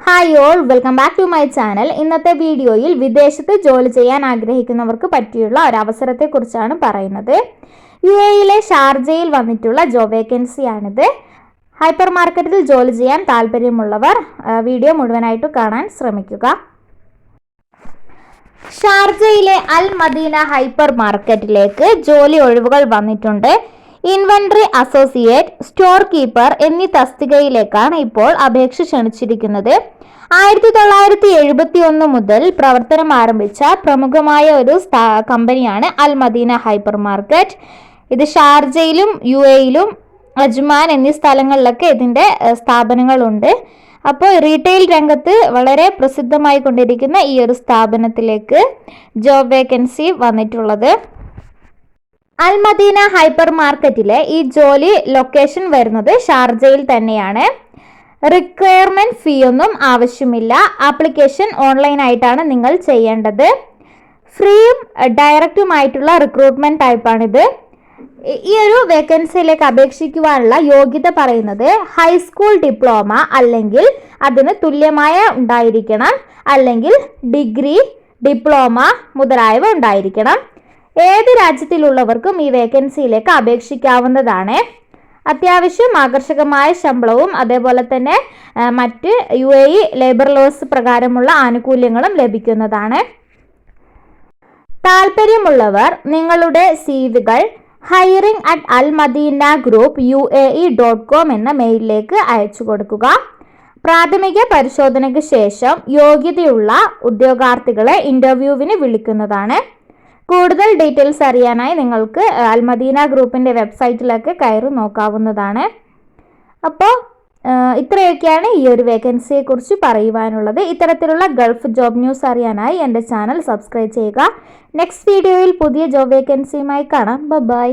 Hi all, welcome back to my channel. ഇന്നത്തെ വീഡിയോയിൽ വിദേശത്ത് ജോലി ചെയ്യാൻ ആഗ്രഹിക്കുന്നവർക്ക് പറ്റിയുള്ള ഒരു അവസരത്തെക്കുറിച്ചാണ് പറയുന്നത്. UAE ഷാർജയിൽ വന്നിട്ടുള്ള ജോബ് വേക്കൻസിയാണിത്. ഹൈപ്പർ മാർക്കറ്റിൽ ജോലി ചെയ്യാൻ താല്പര്യമുള്ളവർ വീഡിയോ മുഴുവനായിട്ട് കാണാൻ ശ്രമിക്കുക. ഷാർജയിലെ അൽ മദീന ഹൈപ്പർ മാർക്കറ്റിലേക്ക് ജോലി ഒഴിവുകൾ വന്നിട്ടുണ്ട്. ഇൻവെന്ററി അസോസിയേറ്റ്, സ്റ്റോർ കീപ്പർ എന്നീ തസ്തികയിലേക്കാണ് ഇപ്പോൾ അപേക്ഷ ക്ഷണിച്ചിരിക്കുന്നത്. 1971 മുതൽ പ്രവർത്തനം ആരംഭിച്ച പ്രമുഖമായ ഒരു കമ്പനിയാണ് അൽ മദീന ഹൈപ്പർ മാർക്കറ്റ്. ഇത് ഷാർജയിലും UAEയിലും അജ്മാൻ എന്നീ സ്ഥലങ്ങളിലൊക്കെ ഇതിൻ്റെ സ്ഥാപനങ്ങളുണ്ട്. അപ്പോൾ റീറ്റെയിൽ രംഗത്ത് വളരെ പ്രസിദ്ധമായി കൊണ്ടിരിക്കുന്ന ഈ ഒരു സ്ഥാപനത്തിലേക്ക് ജോബ് വേക്കൻസി വന്നിട്ടുള്ളത്. അൽ മദീന ഹൈപ്പർ മാർക്കറ്റിലെ ഈ ജോലി ലൊക്കേഷൻ വരുന്നത് ഷാർജയിൽ തന്നെയാണ്. റിക്വയർമെന്റ് ഫീ ഒന്നും ആവശ്യമില്ല. ആപ്ലിക്കേഷൻ ഓൺലൈനായിട്ടാണ് നിങ്ങൾ ചെയ്യേണ്ടത്. ഫ്രീയും ഡയറക്റ്റുമായിട്ടുള്ള റിക്രൂട്ട്മെന്റ് ടൈപ്പാണിത്. ഈ ഒരു വേക്കൻസിയിലേക്ക് അപേക്ഷിക്കുവാനുള്ള യോഗ്യത പറയുന്നത് ഹൈസ്കൂൾ ഡിപ്ലോമ അല്ലെങ്കിൽ അതിന് തുല്യമായ ഉണ്ടായിരിക്കണം, അല്ലെങ്കിൽ ഡിഗ്രി, ഡിപ്ലോമ മുതലായവ ഉണ്ടായിരിക്കണം. ഏത് രാജ്യത്തിലുള്ളവർക്കും ഈ വേക്കൻസിയിലേക്ക് അപേക്ഷിക്കാവുന്നതാണ്. അത്യാവശ്യം ആകർഷകമായ ശമ്പളവും അതേപോലെ തന്നെ മറ്റ് UAE ലേബർ ലോസ് പ്രകാരമുള്ള ആനുകൂല്യങ്ങളും ലഭിക്കുന്നതാണ്. താല്പര്യമുള്ളവർ നിങ്ങളുടെ CVകൾ hiring@almadinagroupUAE.com എന്ന മെയിലിലേക്ക് അയച്ചു കൊടുക്കുക. പ്രാഥമിക പരിശോധനയ്ക്ക് ശേഷം യോഗ്യതയുള്ള ഉദ്യോഗാർത്ഥികളെ ഇന്റർവ്യൂവിന് വിളിക്കുന്നതാണ്. കൂടുതൽ ഡീറ്റെയിൽസ് അറിയാനായി നിങ്ങൾക്ക് അൽ മദീന ഗ്രൂപ്പിൻ്റെ വെബ്സൈറ്റിലൊക്കെ കയറി നോക്കാവുന്നതാണ്. അപ്പോൾ ഇത്രയൊക്കെയാണ് ഈ ഒരു വേക്കൻസിയെക്കുറിച്ച് പറയുവാനുള്ളത്. ഇത്തരത്തിലുള്ള ഗൾഫ് ജോബ് ന്യൂസ് അറിയാനായി എൻ്റെ ചാനൽ സബ്സ്ക്രൈബ് ചെയ്യുക. നെക്സ്റ്റ് വീഡിയോയിൽ പുതിയ ജോബ് വേക്കൻസിയുമായി കാണാം. ബൈ.